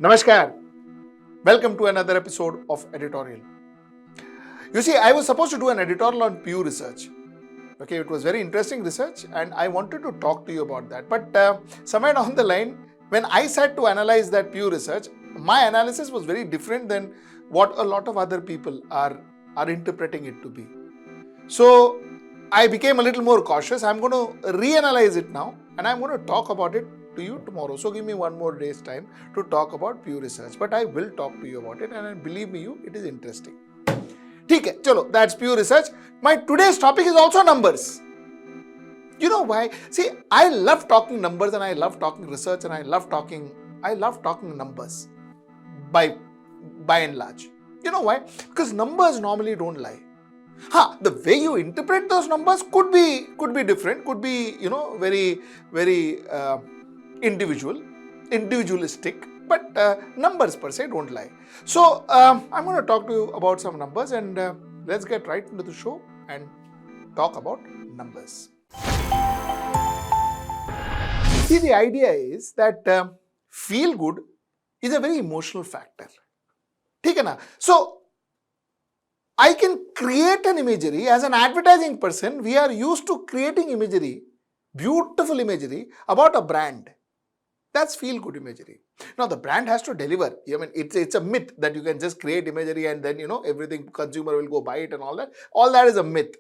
Namaskar. Welcome to another episode of Editorial. You see, I was supposed to do an editorial on Pew Research. Okay, it was very interesting research and I wanted to talk to you about that. But somewhere down the line, when I sat to analyze that Pew Research, my analysis was very different than what a lot of other people are interpreting it to be. So I became a little more cautious. I'm going to reanalyze it now and I'm going to talk about it to you tomorrow. So give me one more day's time to talk about Pew Research. But I will talk to you about it and believe me, it is interesting. Okay, chalo, that's Pew Research. My today's topic is also numbers. You know why? See, I love talking numbers and I love talking research and I love talking numbers by and large. You know why? Because numbers normally don't lie. The way you interpret those numbers could be different, could be, very individualistic, but numbers per se don't lie. So I'm going to talk to you about some numbers and let's get right into the show and talk about numbers. See, the idea is that feel good is a very emotional factor. So I can create an imagery. As an advertising person, we are used to creating imagery, beautiful imagery about a brand. That's feel-good imagery. Now, the brand has to deliver. I mean, it's a myth that you can just create imagery and then, everything consumer will go buy it and all that. All that is a myth.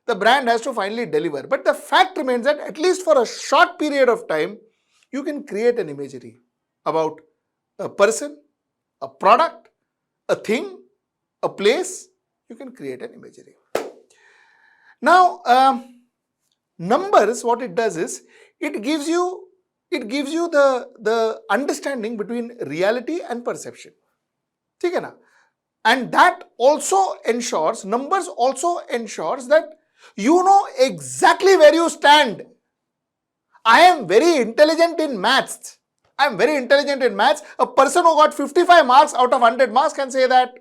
The brand has to finally deliver. But the fact remains that at least for a short period of time, you can create an imagery about a person, a product, a thing, a place. You can create an imagery. Now, numbers, what it does is, it gives you the understanding between reality and perception. And that also ensures, numbers also ensures that you know exactly where you stand. I am very intelligent in maths. A person who got 55 marks out of 100 marks can say that.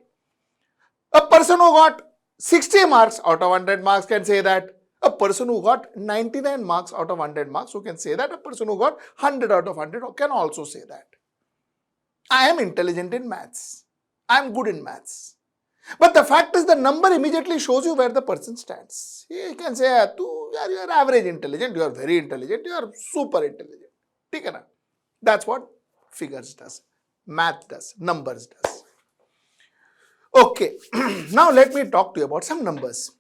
A person who got 60 marks out of 100 marks can say that. A person who got 99 marks out of 100 marks who can say that. A person who got 100 out of 100 can also say that. I am intelligent in maths. I am good in maths. But the fact is, the number immediately shows you where the person stands. You can say, you are average intelligent, you are very intelligent, you are super intelligent. That's what figures does, math does, numbers does. Okay, now let me talk to you about some numbers.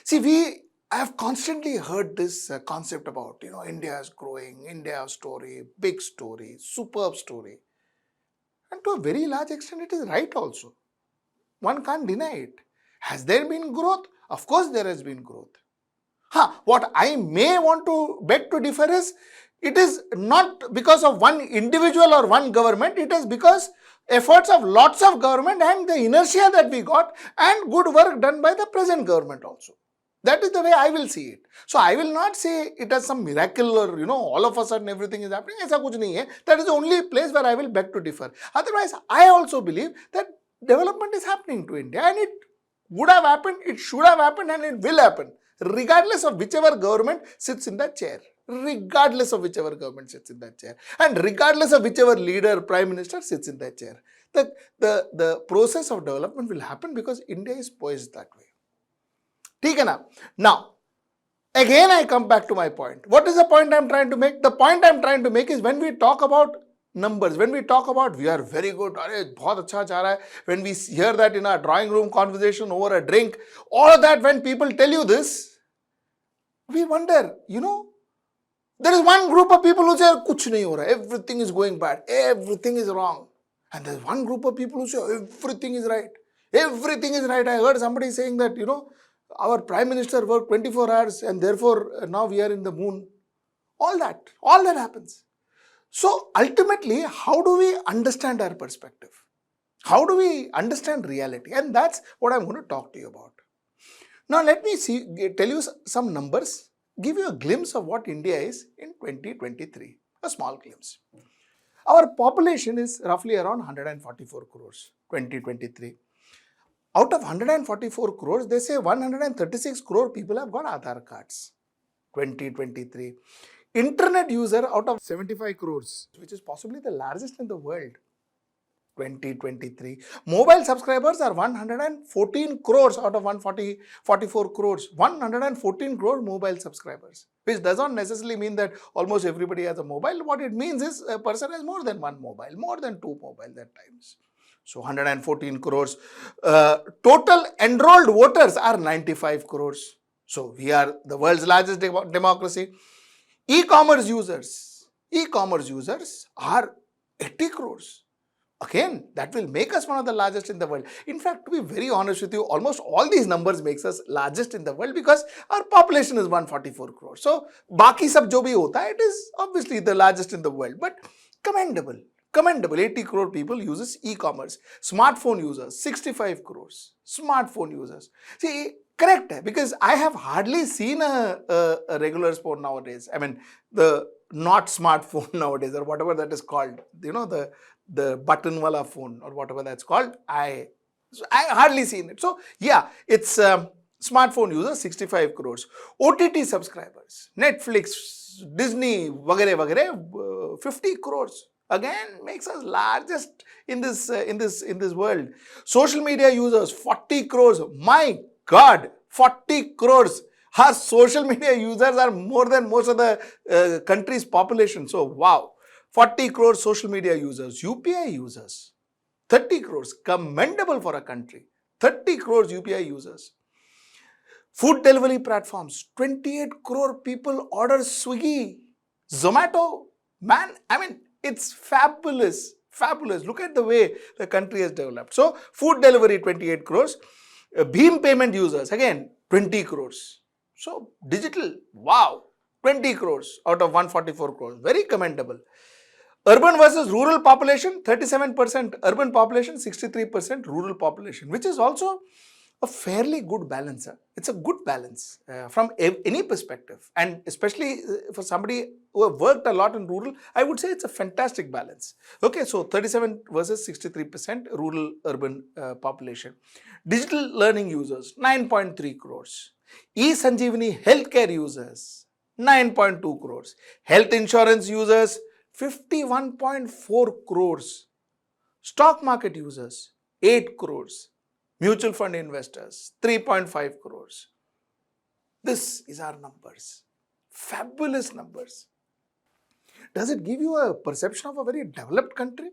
See, I have constantly heard this concept about, India is growing, India story, big story, superb story. And to a very large extent, it is right also. One can't deny it. Has there been growth? Of course, there has been growth. What I may want to beg to differ is, it is not because of one individual or one government, it is because efforts of lots of government and the inertia that we got and good work done by the present government also. That is the way I will see it. So I will not say it as some miracle or, all of a sudden everything is happening. Aisa kuch nahi hai. That is the only place where I will beg to differ. Otherwise, I also believe that development is happening to India and it would have happened, it should have happened and it will happen, regardless of whichever government sits in that chair. Regardless of whichever government sits in that chair. And regardless of whichever leader, prime minister sits in that chair. The process of development will happen because India is poised that way. Now, again I come back to my point. What is the point I am trying to make? The point I am trying to make is when we talk about numbers, when we talk about we are very good, bahut acha cha raha hai, when we hear that in our drawing room conversation over a drink, all of that, when people tell you this, we wonder, there is one group of people who say, kuch nahi ho raha, everything is going bad, everything is wrong. And there is one group of people who say, everything is right. Everything is right. I heard somebody saying that, our prime minister worked 24 hours and therefore now we are in the moon. All that happens. So ultimately, how do we understand our perspective? How do we understand reality? And that's what I'm going to talk to you about. Now let me tell you some numbers, give you a glimpse of what India is in 2023, a small glimpse. Our population is roughly around 144 crores, 2023. Out of 144 crores, they say 136 crore people have got Aadhaar cards, 2023. Internet user out of 75 crores, which is possibly the largest in the world, 2023. Mobile subscribers are 114 crores out of 144 crores. 114 crore mobile subscribers, which does not necessarily mean that almost everybody has a mobile. What it means is a person has more than one mobile, more than two mobiles at times. So 114 crores. Total enrolled voters are 95 crores. So we are the world's largest democracy. E-commerce users are 80 crores. Again, that will make us one of the largest in the world. In fact, to be very honest with you, almost all these numbers makes us largest in the world because our population is 144 crores. So, baki sab jo bhi hota hai, it is obviously the largest in the world. But commendable. 80 crore people uses e-commerce. Smartphone users, 65 crores. Smartphone users. See, correct hai, because I have hardly seen a regular phone nowadays. I mean, the not smartphone nowadays, or whatever that is called. You know, the button wala phone or whatever that's called. I hardly seen it. So yeah, it's smartphone users 65 crores. OTT subscribers, Netflix, Disney, vagare 50 crores. Again, makes us largest in this world. Social media users 40 crores. My God, 40 crores. Our social media users are more than most of the country's population. So wow. 40 crores social media users, UPI users, 30 crores, commendable for a country, 30 crores UPI users. Food delivery platforms, 28 crore people order Swiggy, Zomato, man, I mean, it's fabulous, fabulous. Look at the way the country has developed. So, food delivery, 28 crores, Bheem payment users, again, 20 crores. So, digital, wow, 20 crores out of 144 crores, very commendable. Urban versus rural population, 37% urban population, 63% rural population, which is also a fairly good balance. It's a good balance from any perspective, and especially for somebody who have worked a lot in rural, I would say it's a fantastic balance. Okay, so 37 versus 63% rural urban population. Digital learning users, 9.3 crores. E-Sanjeevani healthcare users, 9.2 crores. Health insurance users, 51.4 crores. Stock market users, 8 crores. Mutual fund investors, 3.5 crores. This is our numbers. Fabulous numbers. Does it give you a perception of a very developed country?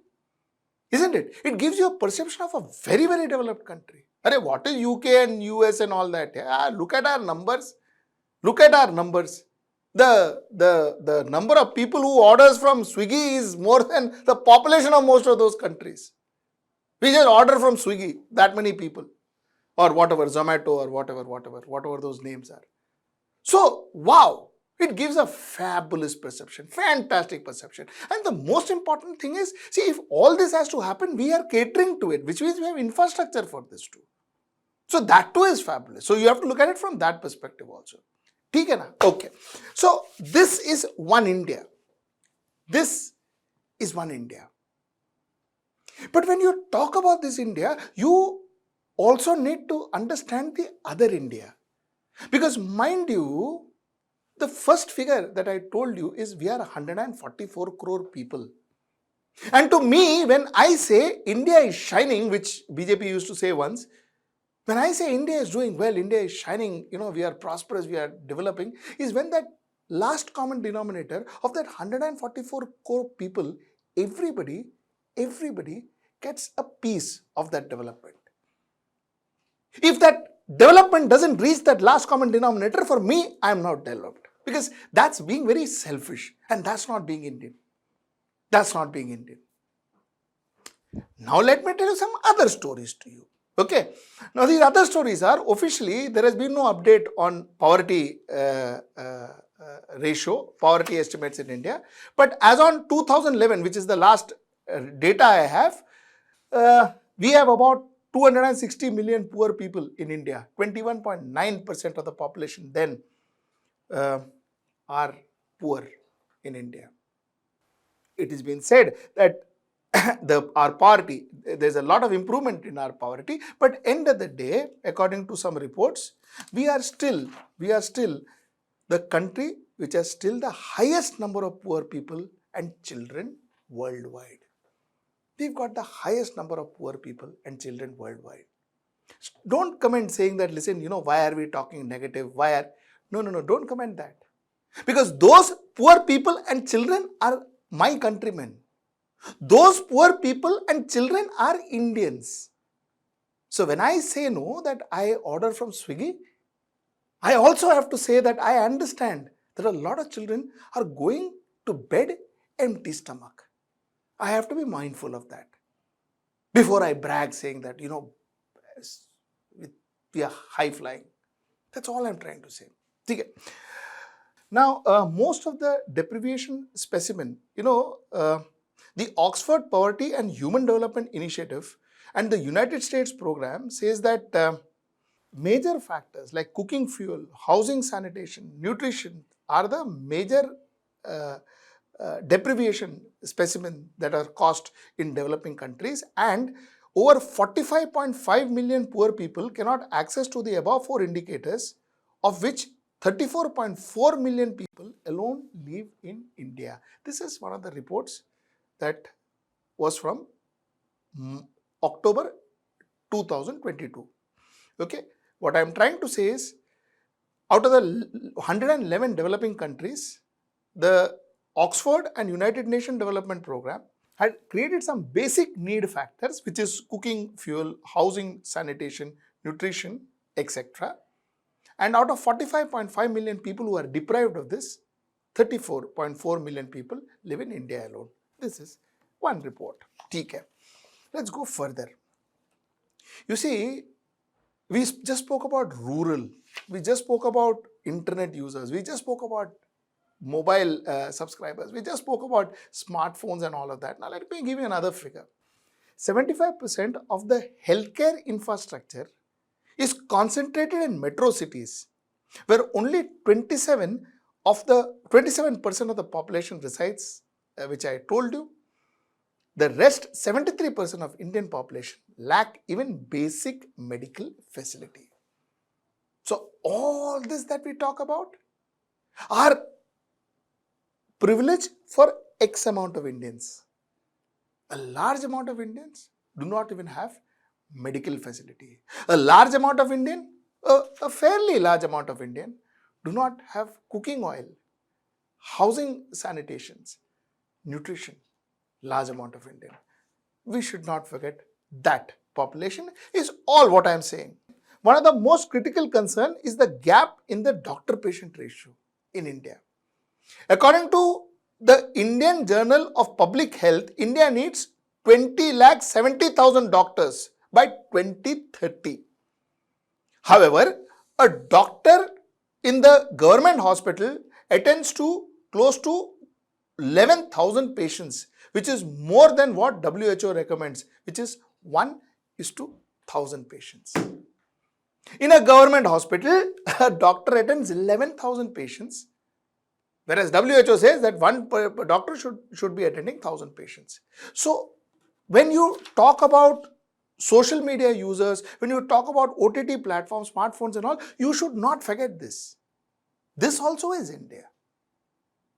Isn't it? It gives you a perception of a very, very developed country. Arey, what is UK and US and all that? Yeah, look at our numbers. Look at our numbers. The number of people who orders from Swiggy is more than the population of most of those countries. We just order from Swiggy, that many people, or whatever, Zomato or whatever those names are. So, wow, it gives a fabulous perception, fantastic perception. And the most important thing is, see, if all this has to happen, we are catering to it, which means we have infrastructure for this too. So that too is fabulous. So you have to look at it from that perspective also. Okay. So this is one India. This is one India. But when you talk about this India, you also need to understand the other India. Because mind you, the first figure that I told you is we are 144 crore people. And to me, when I say India is shining, which BJP used to say once, when I say India is doing well, India is shining, we are prosperous, we are developing, is when that last common denominator of that 144 crore people, everybody gets a piece of that development. If that development doesn't reach that last common denominator, for me, I am not developed. Because that's being very selfish, and that's not being Indian. That's not being Indian. Now let me tell you some other stories to you. Okay. Now these other stories are, officially there has been no update on poverty ratio, poverty estimates in India. But as on 2011, which is the last data I have, we have about 260 million poor people in India. 21.9% of the population then are poor in India. It has been said that our poverty, there's a lot of improvement in our poverty, but end of the day, according to some reports, we are still the country which has still the highest number of poor people and children worldwide. we've got the highest number of poor people and children worldwide. Don't comment saying that, listen, why are we talking negative? No, don't comment that. Because those poor people and children are my countrymen. Those poor people and children are Indians. So when I say no, that I order from Swiggy, I also have to say that I understand that a lot of children are going to bed empty stomach. I have to be mindful of that before I brag saying that, we are high flying. That's all I'm trying to say. Okay. Now, most of the deprivation specimen, the Oxford Poverty and Human Development Initiative and the United States program says that major factors like cooking fuel, housing, sanitation, nutrition are the major deprivation specimen that are caused in developing countries, and over 45.5 million poor people cannot access to the above four indicators, of which 34.4 million people alone live in India. This is one of the reports that was from October 2022. Okay, what I am trying to say is, out of the 111 developing countries, the Oxford and United Nations Development Program had created some basic need factors, which is cooking fuel, housing, sanitation, nutrition, etc. And out of 45.5 million people who are deprived of this, 34.4 million people live in India alone. This is one report. Okay. Let's go further. You see, we just spoke about rural, we just spoke about internet users, we just spoke about mobile subscribers, we just spoke about smartphones and all of that. Now let me give you another figure. 75% of the healthcare infrastructure is concentrated in metro cities, where only 27% of the population resides, which I told you. The rest, 73% of Indian population, lack even basic medical facility. So all this that we talk about are privilege for X amount of Indians. A large amount of Indians do not even have medical facility. A large amount of Indian, a fairly large amount of Indian do not have cooking oil, housing, sanitations, nutrition. Large amount of Indian. We should not forget that population is all what I am saying. One of the most critical concern is the gap in the doctor-patient ratio in India. According to the Indian Journal of Public Health, India needs 20,70,000 doctors by 2030. However, a doctor in the government hospital attends to close to 11,000 patients, which is more than what WHO recommends, which is 1:1,000 patients. In a government hospital, a doctor attends 11,000 patients, whereas WHO says that one doctor should be attending 1,000 patients. So when you talk about social media users, when you talk about OTT platforms, smartphones and all, you should not forget this. This also is India.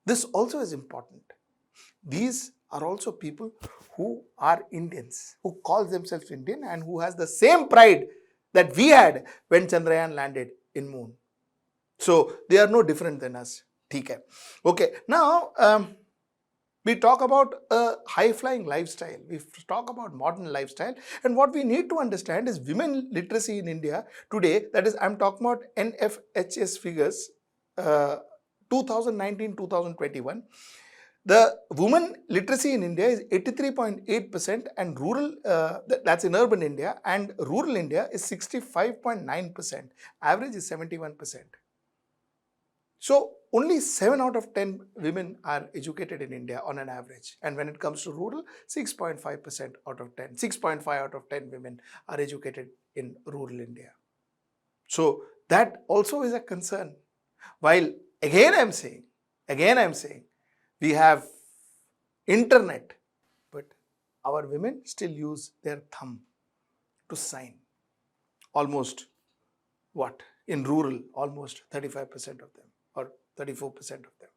This also is important. These are also people who are Indians, who call themselves Indian and who has the same pride that we had when Chandrayaan landed in moon. So they are no different than us. Okay, now we talk about a high-flying lifestyle. We talk about modern lifestyle, and what we need to understand is women literacy in India today. That is, I'm talking about NFHS figures, 2019-2021. The women literacy in India is 83.8%, and rural, that's in urban India, and rural India is 65.9%. Average is 71%. So only 7 out of 10 women are educated in India on an average. And when it comes to rural, 6.5% out of 10, 6.5 out of 10 women are educated in rural India. So that also is a concern. While again I'm saying, we have internet, but our women still use their thumb to sign. Almost what? In rural, almost 35% of them or 34% of them.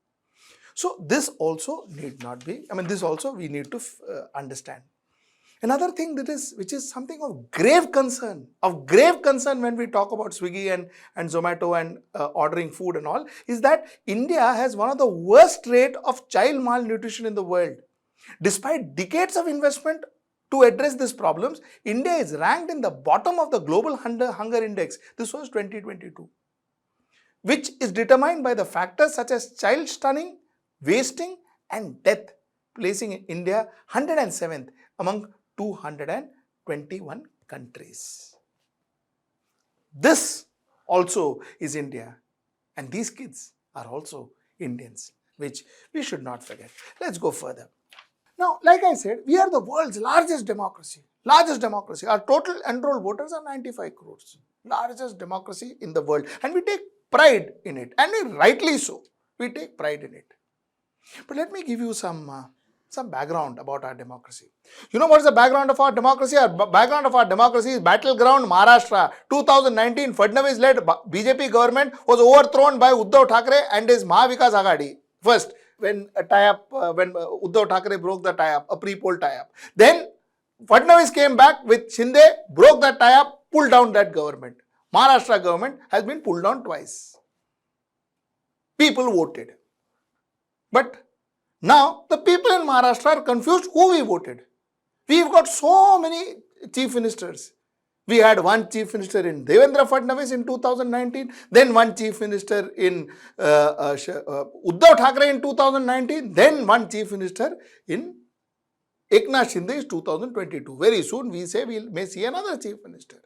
So this also need not be, this also we need to understand. Another thing which is something of grave concern when we talk about Swiggy and Zomato and ordering food and all, is that India has one of the worst rate of child malnutrition in the world. Despite decades of investment to address these problems, India is ranked in the bottom of the global hunger index. This was 2022, which is determined by the factors such as child stunning, wasting and death, placing India 107th among 221 countries. This also is India, and these kids are also Indians, which we should not forget. Let's go further. Now, like I said, we are the world's largest democracy. Our total enrolled voters are 95 crores. Largest democracy in the world, and we take pride in it, and rightly so. We take pride in it. But let me give you some background about our democracy. You know what is the background of our democracy? Our background of our democracy is battleground Maharashtra. 2019, Fadnavis-led BJP government was overthrown by Uddhav Thackeray and his Mahavikas Aghadi. First, when Uddhav Thackeray broke the tie-up, a pre-poll tie-up. Then Fadnavis came back with Shinde, broke that tie-up, pulled down that government. Maharashtra government has been pulled down twice. People voted. But now the people in Maharashtra are confused who we voted. We've got so many chief ministers. We had one chief minister in Devendra Fadnavis in 2019, then one chief minister in Uddhav Thackeray in 2019, then one chief minister in Eknath Shinde in 2022. Very soon we may see another chief minister.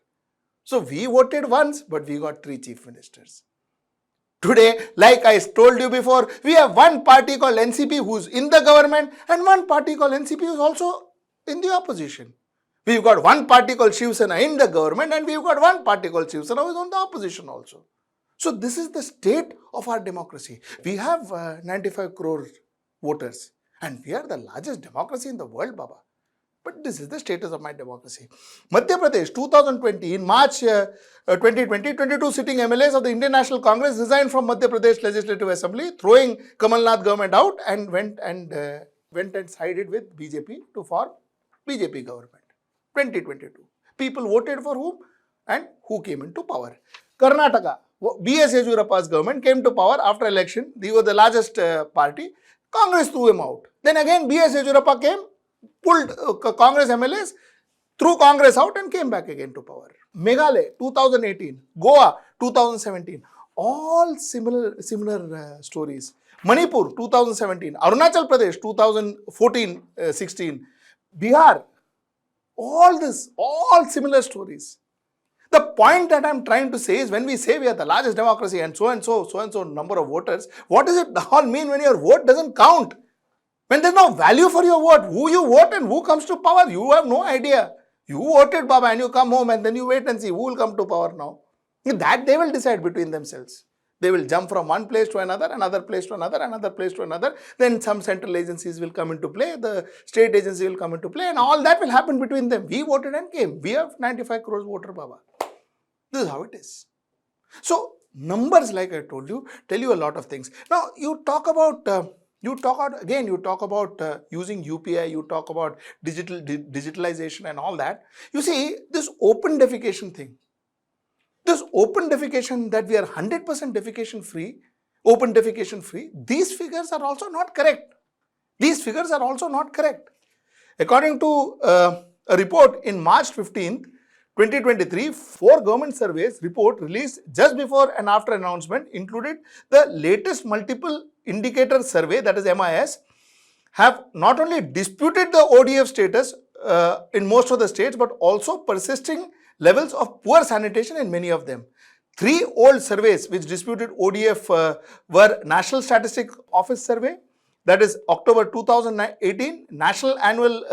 So we voted once, but we got 3 chief ministers. Today, like I told you before, we have one party called NCP who's in the government and one party called NCP who's also in the opposition. We've got one party called Shiv Sena in the government and we've got one party called Shiv Sena who's on the opposition also. So this is the state of our democracy. We have 95 crore voters and we are the largest democracy in the world, Baba. But this is the status of my democracy. Madhya Pradesh, 2020, in March 2020, 22 sitting MLAs of the Indian National Congress resigned from Madhya Pradesh Legislative Assembly, throwing Kamal Nath government out and went and sided with BJP to form BJP government. 2022. People voted for whom and who came into power. Karnataka, B.S. Yediyurappa's government came to power after election. They were the largest party. Congress threw him out. Then again B.S. Yediyurappa came, pulled Congress MLAs, threw Congress out and came back again to power. Meghalaya, 2018. Goa, 2017. All similar stories. Manipur, 2017. Arunachal Pradesh, 2014-16. Bihar, all similar stories. The point that I'm trying to say is when we say we are the largest democracy and so number of voters, what does it all mean when your vote doesn't count? When there's no value for your vote, who you vote and who comes to power, you have no idea. You voted, Baba, and you come home and then you wait and see who will come to power now. That they will decide between themselves. They will jump from one place to another place to another place to another. Then some central agencies will come into play, the state agency will come into play, and all that will happen between them. We voted and came. We have 95 crores voter, Baba. This is how it is. So numbers, like I told you, tell you a lot of things. Now you talk about using UPI, you talk about digitalization and all that. You see, this open defecation thing, this open defecation that we are 100% defecation free, open defecation free, these figures are also not correct. According to a report in March 15th, 2023, 4 government surveys report released just before and after announcement included the latest multiple indicator survey, that is MIS, have not only disputed the ODF status in most of the states, but also persisting levels of poor sanitation in many of them. 3 old surveys which disputed ODF were National Statistics Office survey, that is October 2018, National Annual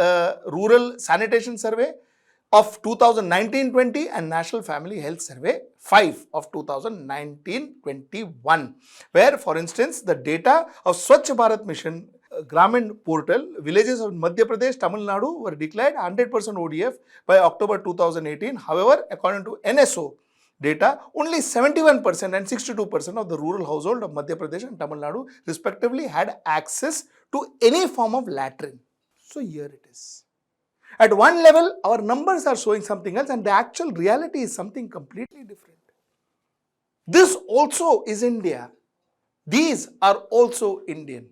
Rural Sanitation Survey of 2019-20 and National Family Health Survey 5 of 2019-21, where, for instance, the data of Swachh Bharat Mission Gramin portal, villages of Madhya Pradesh, Tamil Nadu were declared 100% ODF by October 2018. However, according to NSO data, only 71% and 62% of the rural household of Madhya Pradesh and Tamil Nadu respectively had access to any form of latrine. So here it is. At one level, our numbers are showing something else and the actual reality is something completely different. This also is India. These are also Indian.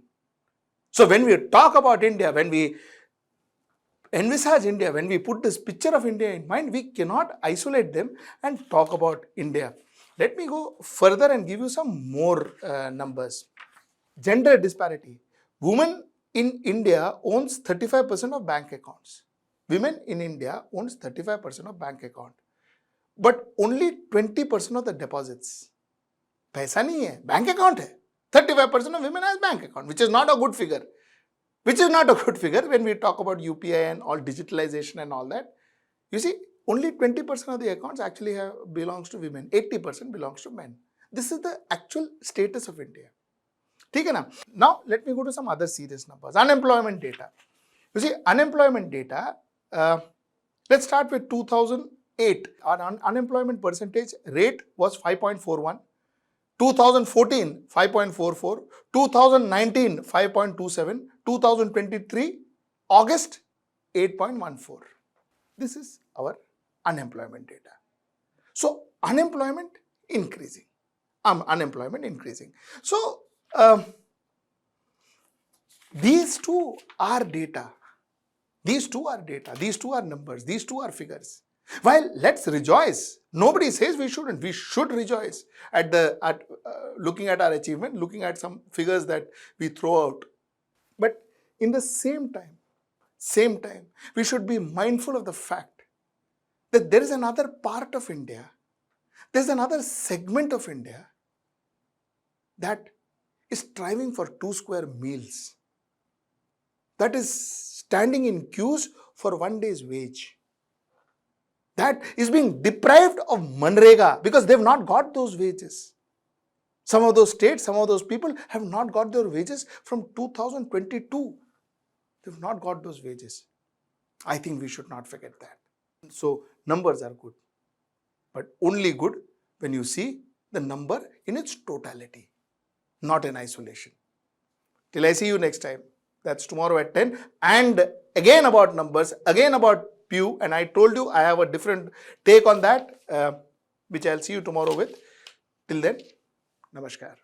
So when we talk about India, when we envisage India, when we put this picture of India in mind, we cannot isolate them and talk about India. Let me go further and give you some more numbers. Gender disparity. Women in India owns 35% of bank accounts. Women in India owns 35% of bank account. But only 20% of the deposits. पैसा नहीं है, bank account है. 35% of women has bank account, which is not a good figure. Which is not a good figure when we talk about UPI and all digitalization and all that. You see, only 20% of the accounts actually belongs to women. 80% belongs to men. This is the actual status of India. ठीक है ना? Now, let me go to some other serious numbers. Unemployment data. You see, unemployment data, let's start with 2008. Our unemployment percentage rate was 5.41. 2014, 5.44, 2019, 5.27, 2023, August, 8.14. This is our unemployment data. So, unemployment increasing. Unemployment increasing. So, these two are data. These two are data. These two are numbers. These two are figures. While let's rejoice. Nobody says we shouldn't. We should rejoice at looking at our achievement, looking at some figures that we throw out. But in the same time, we should be mindful of the fact that there is another part of India, there is another segment of India that is striving for 2 square meals, that is standing in queues for 1 day's wage, that is being deprived of Manrega because they've not got those wages. Some of those states, some of those people have not got their wages from 2022. They've not got those wages. I think we should not forget that. So numbers are good, but only good when you see the number in its totality, not in isolation. Till I see you next time. That's tomorrow at 10. And again about numbers, again about Pew. And I told you I have a different take on that, which I'll see you tomorrow with. Till then, namaskar.